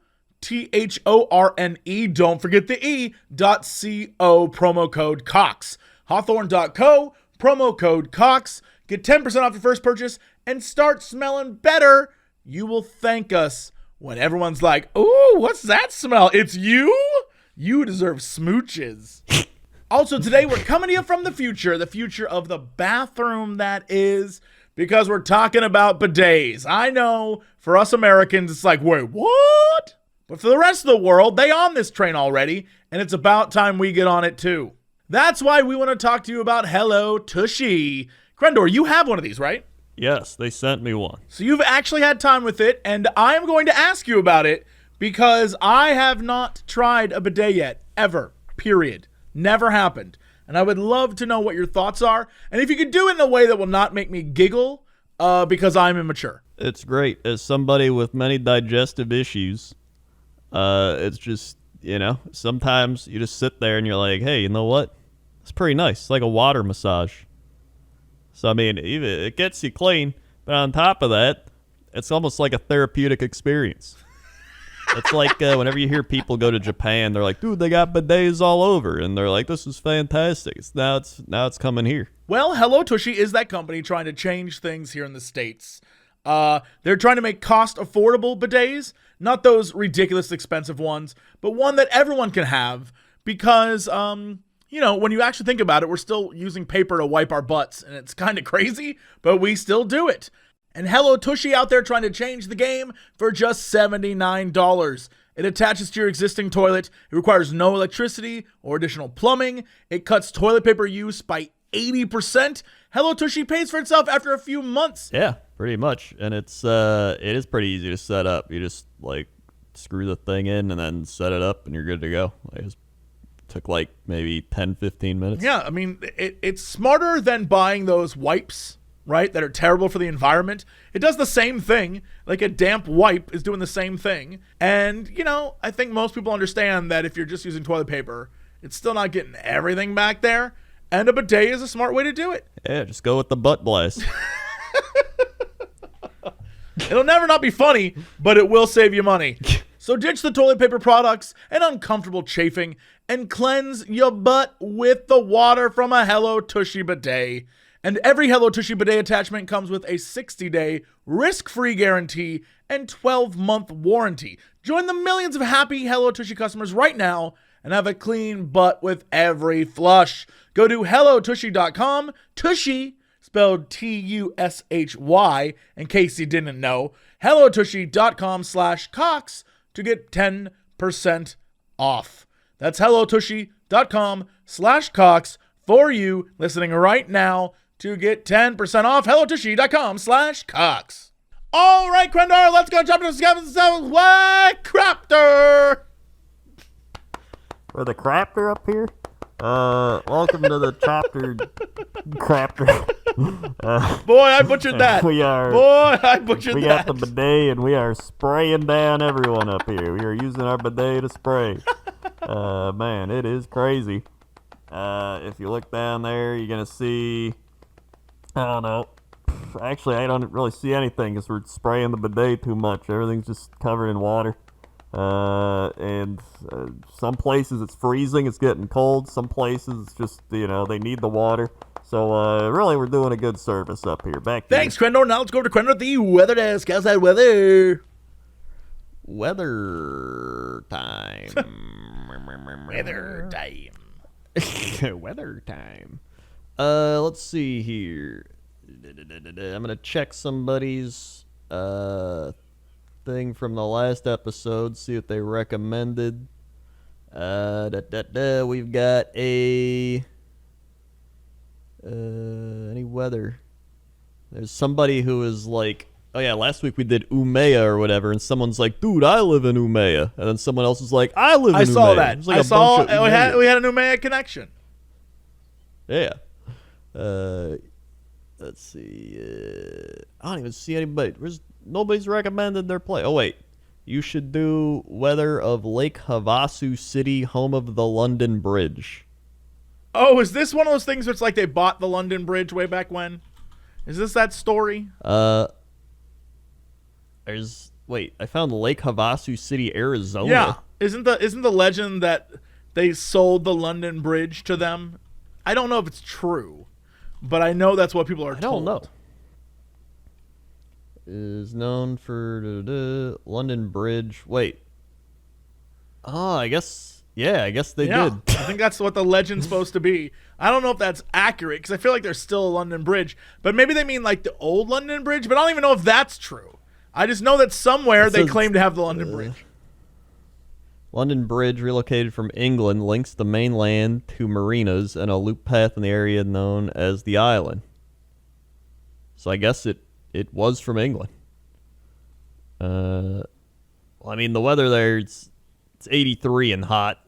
Don't forget the E.co, promo code COX. Hawthorne.co, promo code COX. Get 10% off your first purchase and start smelling better. You will thank us when everyone's like, ooh, what's that smell? It's you? You deserve smooches. Also, today we're coming to you from the future of the bathroom that is, because we're talking about bidets. I know for us Americans, it's like, wait, what? But for the rest of the world, they on this train already, and it's about time we get on it too. That's why we want to talk to you about Hello Tushy. Crendor, you have one of these, right? Yes, they sent me one. So you've actually had time with it, and I am going to ask you about it because I have not tried a bidet yet, ever, period. Never happened. And I would love to know what your thoughts are, and if you could do it in a way that will not make me giggle because I'm immature. It's great. As somebody with many digestive issues, it's just, sometimes you just sit there and you're like, hey, you know what? It's pretty nice. It's like a water massage. So, I mean, even it gets you clean, but on top of that, it's almost like a therapeutic experience. It's like whenever you hear people go to Japan, they're like, dude, they got bidets all over. And they're like, this is fantastic. Now it's coming here. Well, Hello Tushy is that company trying to change things here in the States. They're trying to make cost-affordable bidets, not those ridiculous expensive ones, but one that everyone can have because, when you actually think about it, we're still using paper to wipe our butts, and it's kind of crazy, but we still do it. And Hello Tushy out there trying to change the game for just $79. It attaches to your existing toilet. It requires no electricity or additional plumbing. It cuts toilet paper use by 80%. Hello Tushy pays for itself after a few months. Yeah, pretty much. And it is pretty easy to set up. You just screw the thing in and then set it up and you're good to go. It just took maybe 10-15 minutes. Yeah, I mean, it's smarter than buying those wipes, right, that are terrible for the environment. It does the same thing. Like a damp wipe is doing the same thing. And, I think most people understand that if you're just using toilet paper, it's still not getting everything back there. And a bidet is a smart way to do it. Yeah, just go with the butt blast. It'll never not be funny, but it will save you money. So ditch the toilet paper products and uncomfortable chafing and cleanse your butt with the water from a Hello Tushy bidet. And every Hello Tushy bidet attachment comes with a 60-day risk-free guarantee and 12-month warranty. Join the millions of happy Hello Tushy customers right now and have a clean butt with every flush. Go to hellotushy.com, Tushy, spelled T-U-S-H-Y, in case you didn't know, hellotushy.com/Cox to get 10% off. That's hellotushy.com/Cox for you listening right now to get 10% off. HelloTushy.com/Cox. All right, Crendor, let's go jump into 7 What Craptor? For the crapter up here? Welcome to the chapter crapter. Boy, I butchered that. We are. Boy, I butchered We that. got the bidet and we are spraying down everyone up here. We are using our bidet to spray. Man, it is crazy. If you look down there, you're gonna see. I don't know. Actually, I don't really see anything because we're spraying the bidet too much. Everything's just covered in water. And some places it's freezing, it's getting cold. Some places it's just, they need the water. So, really, we're doing a good service up here. Thanks, Crendor. Now let's go to Crendor, the weather desk. How's that weather? Weather time. Weather time. Weather time. Let's see here. I'm going to check somebody's thing from the last episode, see what they recommended. We've got any weather. There's somebody who is like, oh yeah, last week we did Umeå or whatever, and someone's like, dude, I live in Umeå. And then someone else is like, I live in Umeå. I saw that. Like We had an Umeå connection. Yeah. Let's see. I don't even see anybody. Nobody's recommended their play. Oh, wait. You should do weather of Lake Havasu City, home of the London Bridge. Oh, is this one of those things where it's like they bought the London Bridge way back when? Is this that story? I found Lake Havasu City, Arizona. Yeah. Isn't the legend that they sold the London Bridge to them? I don't know if it's true, but I know that's what people are told. I don't know. Is known for London Bridge. Wait. Oh, I guess they did. I think that's what the legend's supposed to be. I don't know if that's accurate because I feel like there's still a London Bridge, but maybe they mean like the old London Bridge, but I don't even know if that's true. I just know that somewhere they claim to have the London Bridge. London Bridge, relocated from England, links the mainland to marinas and a loop path in the area known as the Island. So I guess it was from England. The weather there, it's 83 and hot.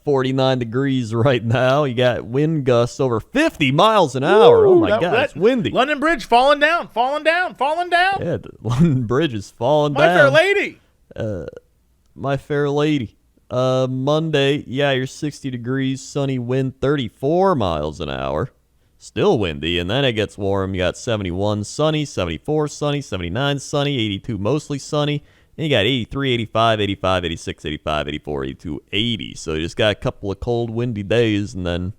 49 degrees right now. You got wind gusts over 50 miles an hour. Ooh, oh my God, it's windy. London Bridge falling down. Yeah, the London Bridge is falling down. My fair lady. My fair lady. Monday, you're 60 degrees, sunny wind, 34 miles an hour. Still windy, and then it gets warm. You got 71 sunny, 74 sunny, 79 sunny, 82 mostly sunny. And you got 83, 85, 85, 86, 85, 84, 82, 80. So you just got a couple of cold, windy days, and then,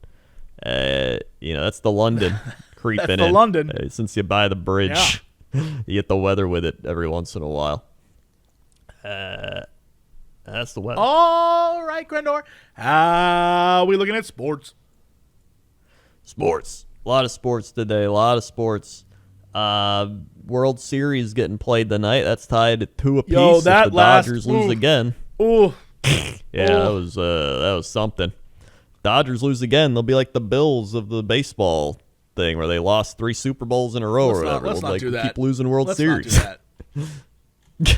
that's the London creeping in. That's the London. Since you buy the bridge, you get the weather with it every once in a while. That's the weather. All right, Crendor. How are we looking at sports? Sports. A lot of sports today. A lot of sports. World Series getting played tonight. That's tied at 2 apiece. Yo, that if the Dodgers lose again. Ooh. That was something. Dodgers lose again, they'll be like the Bills of the baseball thing where they lost 3 Super Bowls in a row or whatever. Let's not do that. Keep losing World Series. Not do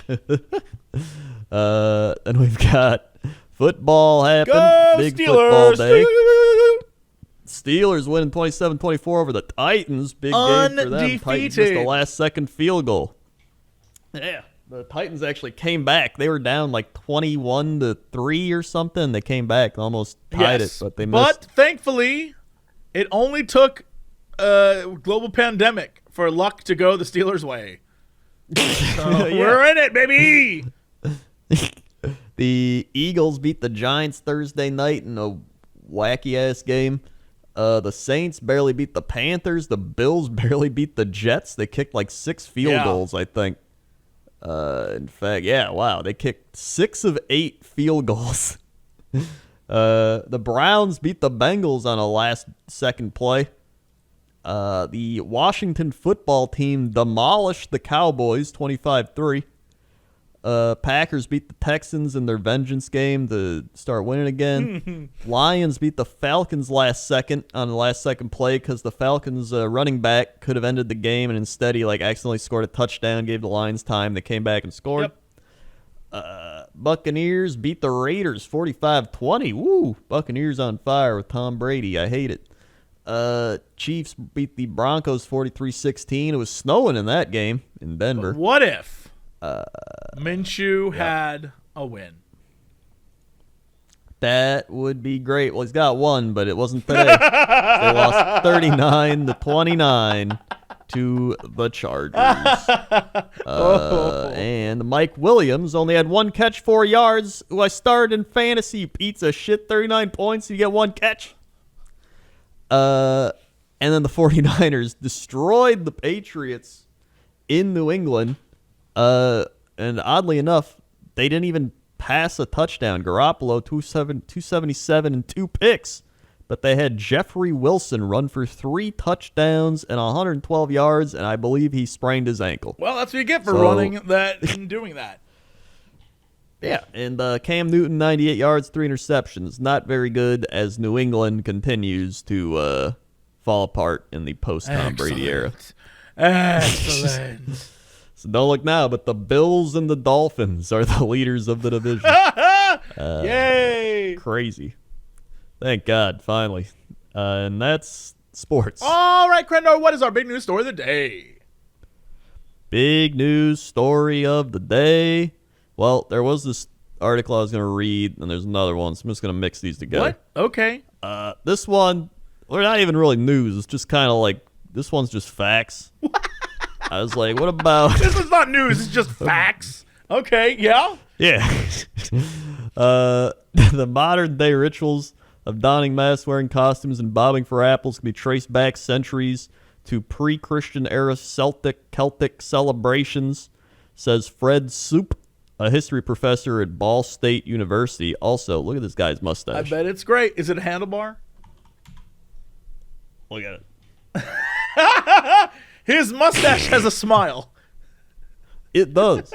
that. And we've got football happen. Go Big Steelers. football day. Steelers winning 27-24 over the Titans. Big game for them. Titans missed the last-second field goal. Yeah, the Titans actually came back. They were down like 21-3 or something. They came back, almost tied it, but they missed. But thankfully, it only took a global pandemic for luck to go the Steelers' way. So we're in it, baby. The Eagles beat the Giants Thursday night in a wacky-ass game. The Saints barely beat the Panthers. The Bills barely beat the Jets. They kicked like 6 field goals, I think. In fact, wow. They kicked 6 of 8 field goals. The Browns beat the Bengals on a last-second play. The Washington football team demolished the Cowboys 25-3. Packers beat the Texans in their vengeance game to start winning again. Lions beat the Falcons on the last second play because the Falcons running back could have ended the game, and instead he accidentally scored a touchdown, gave the Lions time. They came back and scored. Buccaneers beat the Raiders 45-20. Woo! Buccaneers on fire with Tom Brady. I hate it. Chiefs beat the Broncos 43-16. It was snowing in that game in Denver. But what if Minshew had a win? That would be great. Well, he's got one, but it wasn't today. They lost 39-29 to the Chargers. And Mike Williams only had one catch, 4 yards, who I started in fantasy. Eats a shit 39 points, you get one catch. And then the 49ers destroyed the Patriots in New England. And oddly enough, they didn't even pass a touchdown. Garoppolo, 277 and 2 picks. But they had Jeffrey Wilson run for 3 touchdowns and 112 yards, and I believe he sprained his ankle. Well, that's what you get for running that and doing that. Yeah, and Cam Newton, 98 yards, 3 interceptions. Not very good as New England continues to fall apart in the post-Tom Brady era. Excellent. So don't look now, but the Bills and the Dolphins are the leaders of the division. Yay! Crazy. Thank God, finally. And that's sports. All right, Crendor, what is our big news story of the day? Big news story of the day. Well, there was this article I was going to read, and there's another one, so I'm just going to mix these together. What? Okay. This one, well, not even really news. It's just kind of this one's just facts. I was like, what about... This is not news. It's just facts. Okay, yeah? Yeah. The modern-day rituals of donning masks, wearing costumes, and bobbing for apples can be traced back centuries to pre-Christian era Celtic celebrations, says Fred Soup, a history professor at Ball State University. Also, look at this guy's mustache. I bet it's great. Is it a handlebar? Look at it. His mustache has a smile. It does.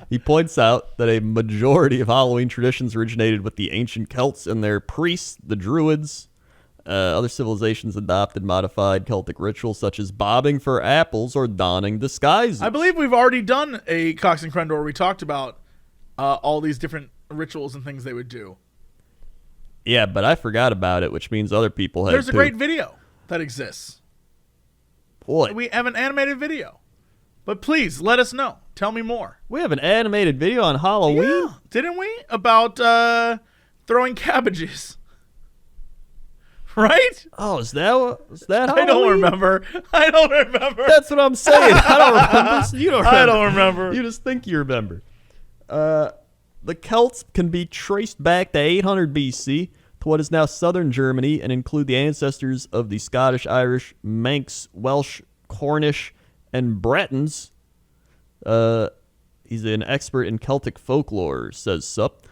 He points out that a majority of Halloween traditions originated with the ancient Celts and their priests, the Druids. Other civilizations adopted modified Celtic rituals such as bobbing for apples or donning disguises. I believe we've already done a Cox and Crendor where we talked about all these different rituals and things they would do. Yeah, but I forgot about it, which means other people have. There's a great video that exists. Boy. We have an animated video. But please, let us know. Tell me more. We have an animated video on Halloween? Yeah, didn't we? About throwing cabbages. Right? Oh, is that Halloween? I don't remember. That's what I'm saying. I don't remember. You don't remember. I don't remember. You just think you remember. The Celts can be traced back to 800 BC to what is now southern Germany and include the ancestors of the Scottish, Irish, Manx, Welsh, Cornish, and Bretons. He's an expert in Celtic folklore, says Sup.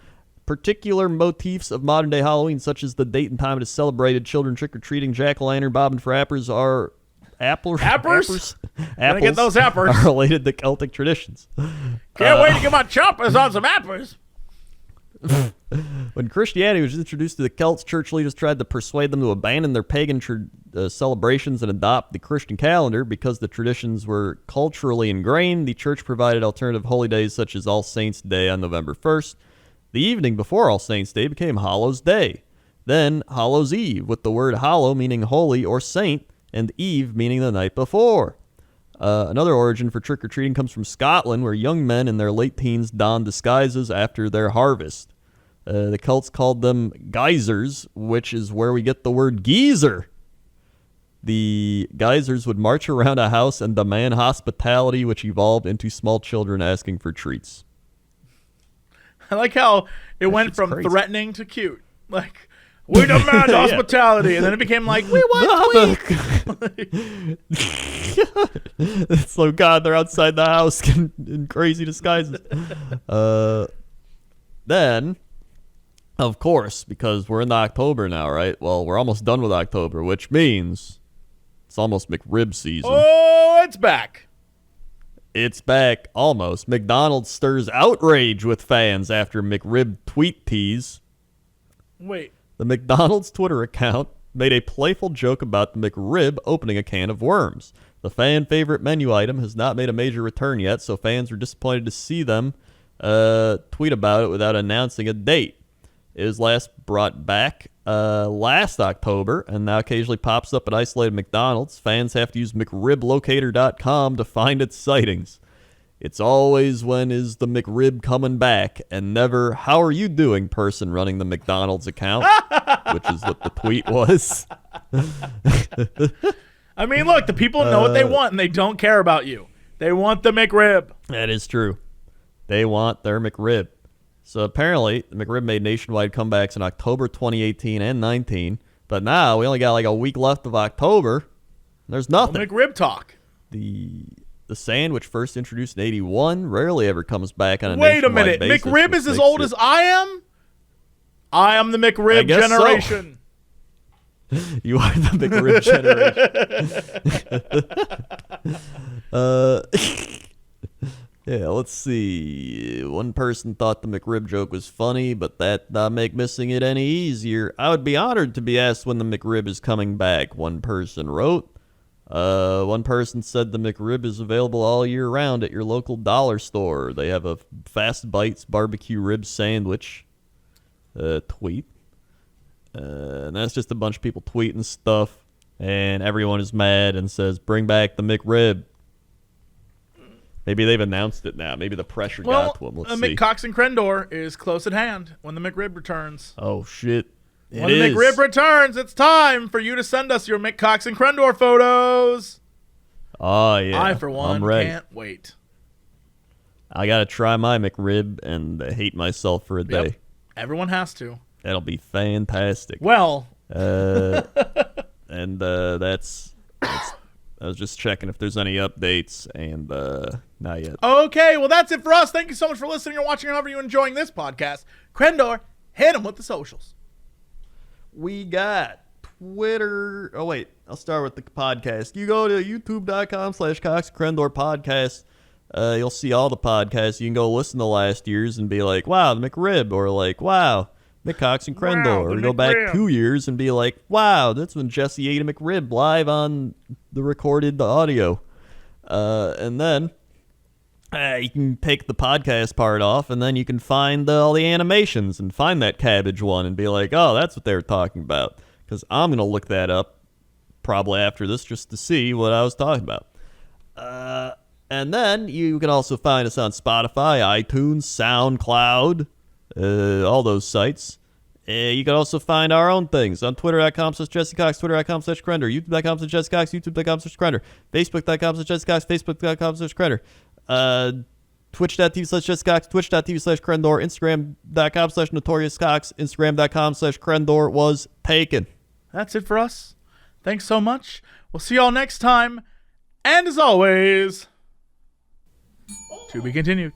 Particular motifs of modern-day Halloween, such as the date and time it is celebrated, children trick-or-treating, jack-o'-lantern, bobbing for apples, are apples. Apples? Gotta get those apples. Are related to Celtic traditions. Can't wait to get my choppers on some apples. When Christianity was introduced to the Celts, church leaders tried to persuade them to abandon their pagan celebrations and adopt the Christian calendar. Because the traditions were culturally ingrained, the church provided alternative holy days such as All Saints' Day on November 1st. The evening before All Saints' Day became Hallows' Day. Then Hallows' Eve, with the word hallow meaning holy or saint, and eve meaning the night before. Another origin for trick-or-treating comes from Scotland, where young men in their late teens donned disguises after their harvest. The Celts called them geysers, which is where we get the word geezer. The geysers would march around a house and demand hospitality, which evolved into small children asking for treats. I like how it went from crazy. Threatening to cute. Like, we demand hospitality. And then it became like, we want It's like, God, they're outside the house in crazy disguises. Then, of course, because we're in October now, right? Well, we're almost done with October, which means it's almost McRib season. Oh, it's back. It's back, almost. McDonald's stirs outrage with fans after McRib tweet tease. Wait. The McDonald's Twitter account made a playful joke about the McRib opening a can of worms. The fan favorite menu item has not made a major return yet, so fans were disappointed to see them tweet about it without announcing a date. It was last brought back last October and now occasionally pops up at isolated McDonald's. Fans have to use McRibLocator.com to find its sightings. It's always when is the McRib coming back and never how are you doing person running the McDonald's account, which is what the tweet was. I mean, look, the people know what they want and they don't care about you. They want the McRib. That is true. They want their McRib. So apparently, the McRib made nationwide comebacks in October 2018 and 19, but now we only got like a week left of October. There's nothing. McRib talk. The sandwich first introduced in 81 rarely ever comes back on a Wait a nationwide minute. basis, McRib is as old as I am? I am the McRib generation. So. You are the McRib generation. Yeah, let's see. One person thought the McRib joke was funny, but that not make missing it any easier. I would be honored to be asked when the McRib is coming back, one person wrote. One person said the McRib is available all year round at your local dollar store. They have a Fast Bites barbecue rib sandwich tweet. And that's just a bunch of people tweeting stuff, and everyone is mad and says, bring back the McRib. Maybe they've announced it now. Maybe the pressure got to them. Let's see. Cox and Crendor is close at hand when the McRib returns. Oh, shit. When the McRib returns, it's time for you to send us your McCox and Crendor photos. Oh, yeah. I, for one, can't wait. I got to try my McRib and hate myself for a day. Yep. Everyone has to. That'll be fantastic. Well. And that's I was just checking if there's any updates, and not yet. Okay, well, that's it for us. Thank you so much for listening or watching, however you're enjoying this podcast. Crendor, hit him with the socials. We got Twitter. Oh, wait. I'll start with the podcast. You go to youtube.com/Cox Crendor podcast. You'll see all the podcasts. You can go listen to last year's and be like, wow, the McRib, or like, wow, McCox and Crendor. Wow, or go back 2 years and be like, wow, that's when Jesse ate a McRib live on the recorded audio. And then you can take the podcast part off, and then you can find all the animations and find that cabbage one and be like, oh, that's what they were talking about. Because I'm going to look that up probably after this just to see what I was talking about. And then you can also find us on Spotify, iTunes, SoundCloud, all those sites. You can also find our own things on Twitter.com/JesseCox, Twitter.com/Crendor, YouTube.com/JesseCox, YouTube.com/Crendor, Facebook.com/JesseCox, Facebook.com/Crendor, Twitch.tv/JesseCox, Twitch.tv/Crendor, Instagram.com/NotoriousCox, Instagram.com/Crendor was taken. That's it for us. Thanks so much. We'll see y'all next time. And as always, to be continued.